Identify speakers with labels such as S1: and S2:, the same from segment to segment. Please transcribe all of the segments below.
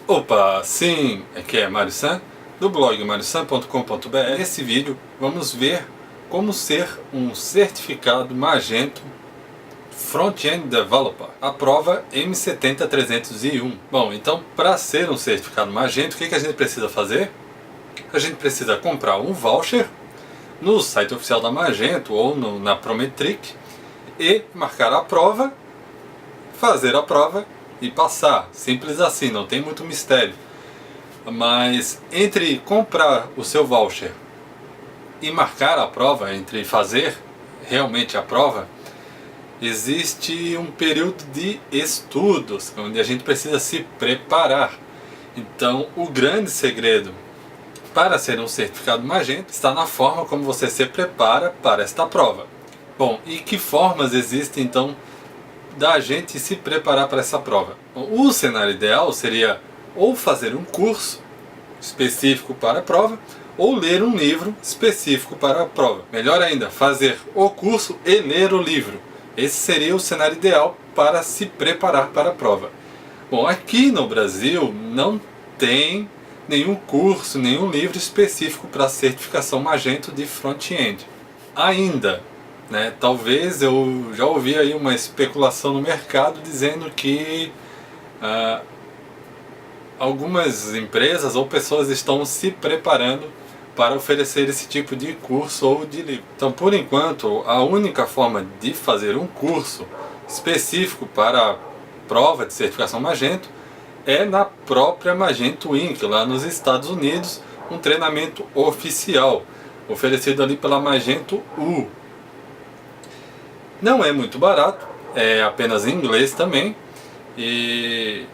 S1: Opa, sim, aqui é Mário San, do blog mariosan.com.br. Nesse vídeo vamos ver como ser um certificado Magento Front-End Developer, a prova M70301. Bom, então para ser um certificado Magento, o que a gente precisa fazer? A gente precisa comprar um voucher no site oficial da Magento ou na Prometric e marcar a prova, fazer a prova e passar. Simples assim, não tem muito mistério. Mas entre comprar o seu voucher e marcar a prova, entre fazer realmente a prova, existe um período de estudos, onde a gente precisa se preparar. Então o grande segredo para ser um certificado Magento está na forma como você se prepara para esta prova. Bom, e que formas existem então da gente se preparar para essa prova? Bom, o cenário ideal seria ou fazer um curso específico para a prova, ou ler um livro específico para a prova. Melhor ainda, fazer o curso e ler o livro. Esse seria o cenário ideal para se preparar para a prova. Bom, aqui no Brasil não tem nenhum curso, nenhum livro específico para certificação Magento de front-end. Ainda. Talvez eu já ouvi aí uma especulação no mercado dizendo que algumas empresas ou pessoas estão se preparando para oferecer esse tipo de curso ou de livro. Então, por enquanto, a única forma de fazer um curso específico para a prova de certificação Magento é na própria Magento Inc., lá nos Estados Unidos, um treinamento oficial, oferecido ali pela Magento U. Não é muito barato, é apenas em inglês também. E,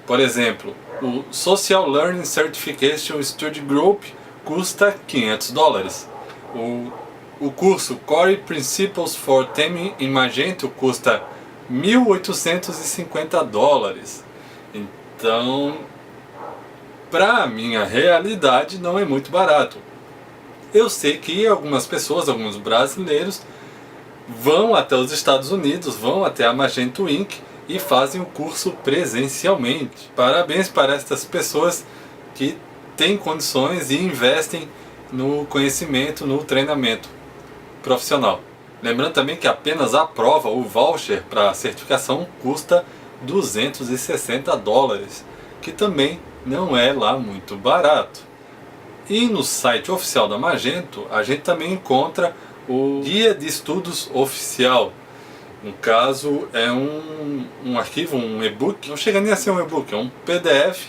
S1: por exemplo, o Social Learning Certification Study Group custa $500. O curso Core Principles for Theming em Magento custa $1.850. Então, para a minha realidade, não é muito barato. Eu sei que algumas pessoas, alguns brasileiros, vão até os Estados Unidos, vão até a Magento Inc. e fazem o curso presencialmente. Parabéns para estas pessoas que têm condições e investem no conhecimento, no treinamento profissional. Lembrando também que apenas a prova, o voucher para a certificação, custa $260, que também não é lá muito barato. E no site oficial da Magento, a gente também encontra o Guia de Estudos Oficial. No caso, é um arquivo, um e-book, não chega nem a ser um e-book, é um PDF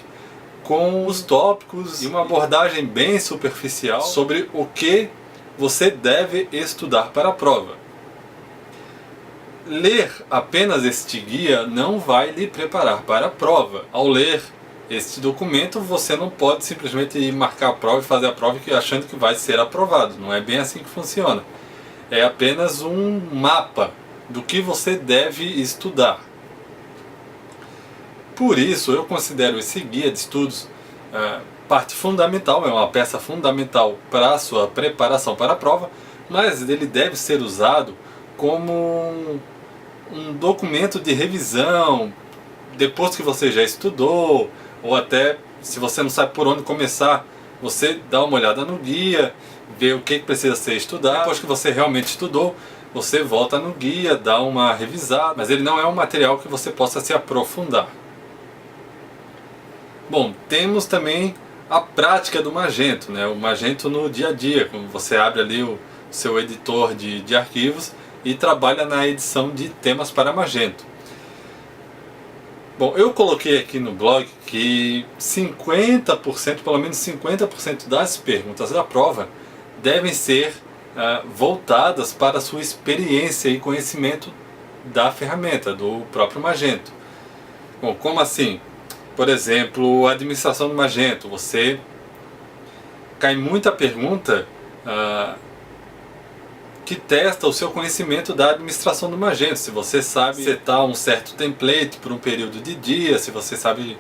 S1: com os tópicos e uma abordagem bem superficial sobre o que você deve estudar para a prova. Ler apenas este guia não vai lhe preparar para a prova. Ao ler este documento, você não pode simplesmente ir marcar a prova e fazer a prova achando que vai ser aprovado. Não é bem assim que funciona. É apenas um mapa do que você deve estudar. Por isso, eu considero esse guia de estudos parte fundamental, é uma peça fundamental para a sua preparação para a prova, mas ele deve ser usado como um documento de revisão, depois que você já estudou, ou até se você não sabe por onde começar, você dá uma olhada no guia, vê o que precisa ser estudado. Depois que você realmente estudou, você volta no guia, dá uma revisada, mas ele não é um material que você possa se aprofundar. Bom, temos também a prática do Magento, o Magento no dia a dia, quando você abre ali o seu editor de arquivos e trabalha na edição de temas para Magento. Bom, eu coloquei aqui no blog que 50%, pelo menos 50% das perguntas da prova devem ser voltadas para a sua experiência e conhecimento da ferramenta, do próprio Magento. Bom, como assim? Por exemplo, a administração do Magento. Você cai muita pergunta que testa o seu conhecimento da administração do Magento. Se você sabe setar um certo template por um período de dia, se você sabe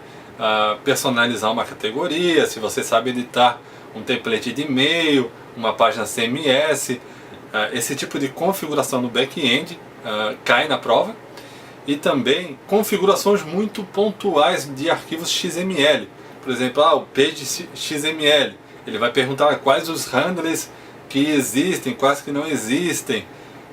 S1: personalizar uma categoria, se você sabe editar um template de e-mail, uma página CMS, esse tipo de configuração no back-end cai na prova. e também configurações muito pontuais de arquivos XML. Por exemplo, o page XML, ele vai perguntar quais os handlers que existem, quais que não existem.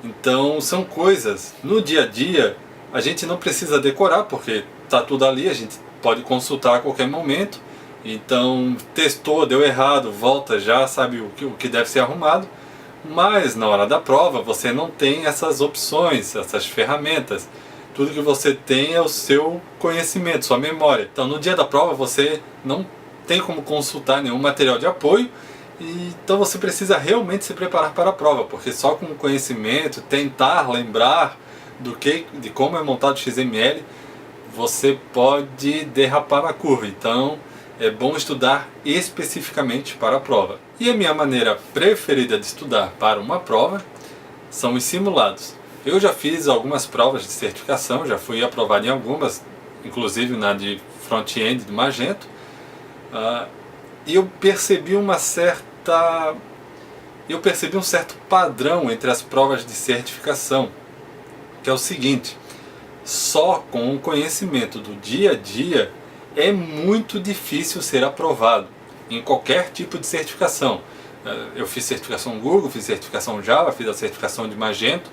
S1: Então são coisas, no dia a dia, a gente não precisa decorar, porque está tudo ali, a gente pode consultar a qualquer momento. Então testou, deu errado, volta, já sabe o que deve ser arrumado. Mas na hora da prova você não tem essas opções, essas ferramentas. Tudo que você tem é o seu conhecimento, sua memória. Então no dia da prova você não tem como consultar nenhum material de apoio, e então você precisa realmente se preparar para a prova, porque só com o conhecimento, tentar lembrar de como é montado o XML, você pode derrapar na curva. Então é bom estudar especificamente para a prova. E a minha maneira preferida de estudar para uma prova são os simulados. Eu já fiz algumas provas de certificação, já fui aprovado em algumas, inclusive na de front-end de Magento, e eu percebi um certo padrão entre as provas de certificação, que é o seguinte: só com o conhecimento do dia a dia é muito difícil ser aprovado em qualquer tipo de certificação. Eu fiz certificação Google, fiz certificação Java, fiz a certificação de Magento,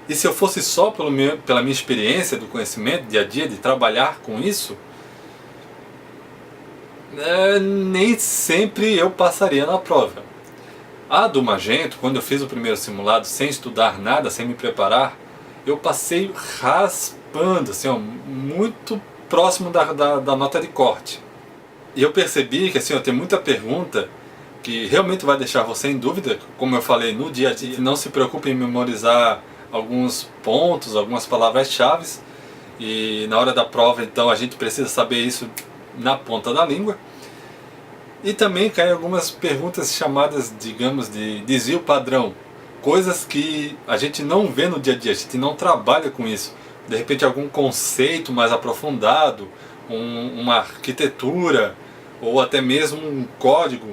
S1: e se eu fosse só pela minha experiência do conhecimento dia a dia, de trabalhar com isso, nem sempre eu passaria na prova. A do Magento, quando eu fiz o primeiro simulado sem estudar nada, sem me preparar, eu passei raspando, assim, muito próximo da nota de corte. E eu percebi que assim, tem muita pergunta que realmente vai deixar você em dúvida, como eu falei, no dia a dia. Não se preocupe em memorizar alguns pontos, algumas palavras-chave, e na hora da prova então a gente precisa saber isso na ponta da língua. E também caem algumas perguntas chamadas, digamos, de desvio padrão, coisas que a gente não vê no dia a dia, a gente não trabalha com isso. De repente algum conceito mais aprofundado, uma arquitetura, ou até mesmo um código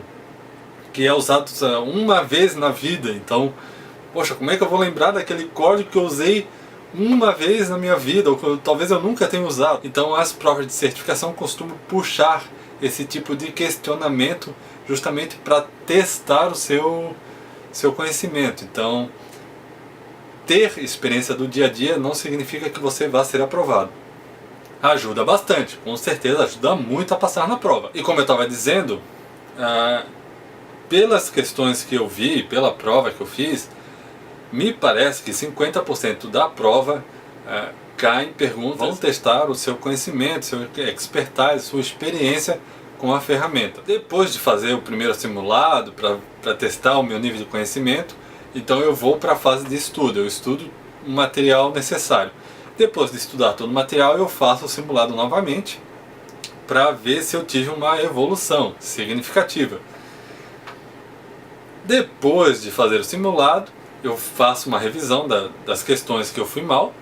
S1: que é usado uma vez na vida. Então, poxa, como é que eu vou lembrar daquele código que eu usei uma vez na minha vida, ou que talvez eu nunca tenha usado? Então as provas de certificação costumam puxar esse tipo de questionamento justamente para testar o seu conhecimento. Então, ter experiência do dia a dia não significa que você vá ser aprovado. Ajuda bastante, com certeza ajuda muito a passar na prova. E como eu estava dizendo, pelas questões que eu vi, pela prova que eu fiz, me parece que 50% da prova cai em perguntas, vão testar o seu conhecimento, seu expertise, sua experiência com a ferramenta. Depois de fazer o primeiro simulado, para testar o meu nível de conhecimento, então eu vou para a fase de estudo, eu estudo o material necessário. Depois de estudar todo o material, eu faço o simulado novamente, para ver se eu tive uma evolução significativa. Depois de fazer o simulado, eu faço uma revisão das questões que eu fui mal,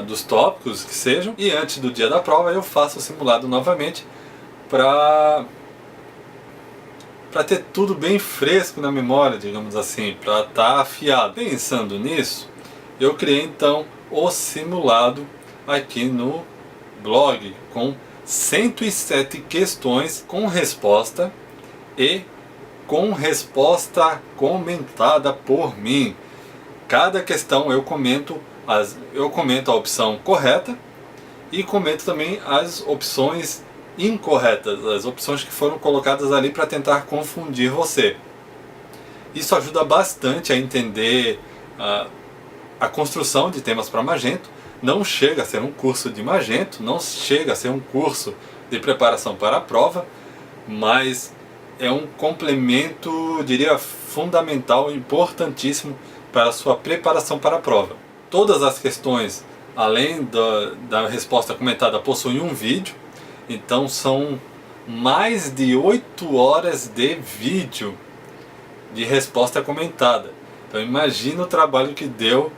S1: dos tópicos que sejam, e antes do dia da prova eu faço o simulado novamente para ter tudo bem fresco na memória, digamos assim, para estar afiado. Pensando nisso, eu criei então o simulado aqui no blog com 107 questões com resposta e com resposta comentada por mim. Cada questão eu comento a opção correta e comento também as opções incorretas, as opções que foram colocadas ali para tentar confundir você. Isso ajuda bastante a entender a construção de temas para Magento. Não chega a ser um curso de Magento, não chega a ser um curso de preparação para a prova, mas é um complemento, eu diria, fundamental, importantíssimo para a sua preparação para a prova. Todas as questões, além da resposta comentada, possuem um vídeo, então são mais de 8 horas de vídeo de resposta comentada. Então imagina o trabalho que deu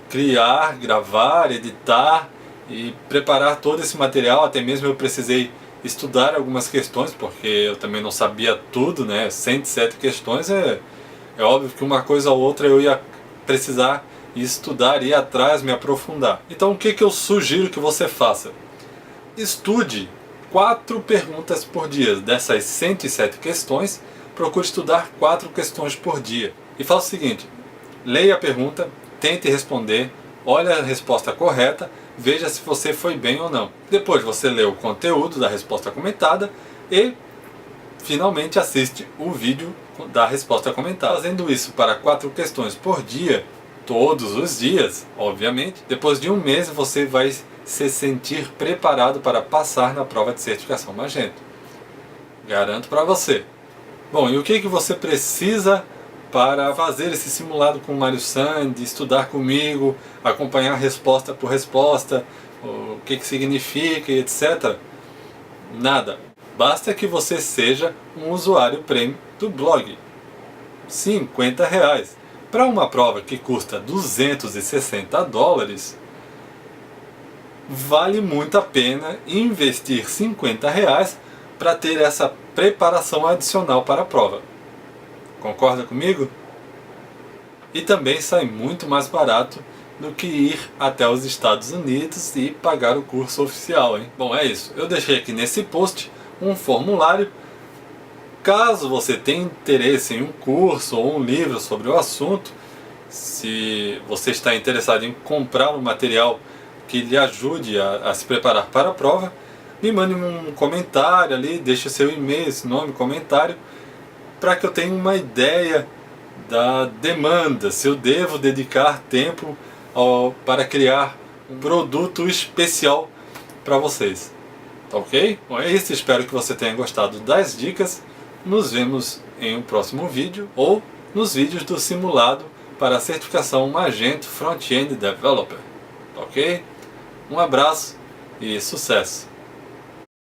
S1: criar, gravar, editar e preparar todo esse material. Até mesmo eu precisei estudar algumas questões, porque eu também não sabia tudo, né? 107 questões, é óbvio que uma coisa ou outra eu ia precisar e estudar, ir atrás, me aprofundar. Então o que eu sugiro que você faça? Estude 4 perguntas por dia. Dessas 107 questões, procure estudar 4 questões por dia. E faça o seguinte, leia a pergunta, tente responder, olhe a resposta correta, veja se você foi bem ou não. Depois você lê o conteúdo da resposta comentada e finalmente assiste o vídeo da resposta comentada. Fazendo isso para 4 questões por dia, todos os dias, obviamente, depois de um mês você vai se sentir preparado para passar na prova de certificação Magento. Garanto para você. Bom, e o que você precisa para fazer esse simulado com o Mário Sand, estudar comigo, acompanhar resposta por resposta, o que significa e etc. Nada. Basta que você seja um usuário premium do blog. R$50. Para uma prova que custa $260, vale muito a pena investir R$50 para ter essa preparação adicional para a prova. Concorda comigo? E também sai muito mais barato do que ir até os Estados Unidos e pagar o curso oficial, hein? Bom, é isso. Eu deixei aqui nesse post um formulário. Caso você tenha interesse em um curso ou um livro sobre o assunto, se você está interessado em comprar um material que lhe ajude a se preparar para a prova, me mande um comentário ali, deixe o seu e-mail, seu nome, comentário, para que eu tenha uma ideia da demanda, se eu devo dedicar tempo para criar um produto especial para vocês. Tá ok? Bom, é isso, espero que você tenha gostado das dicas. Nos vemos em um próximo vídeo ou nos vídeos do simulado para a certificação Magento Front-End Developer. Tá ok? Um abraço e sucesso!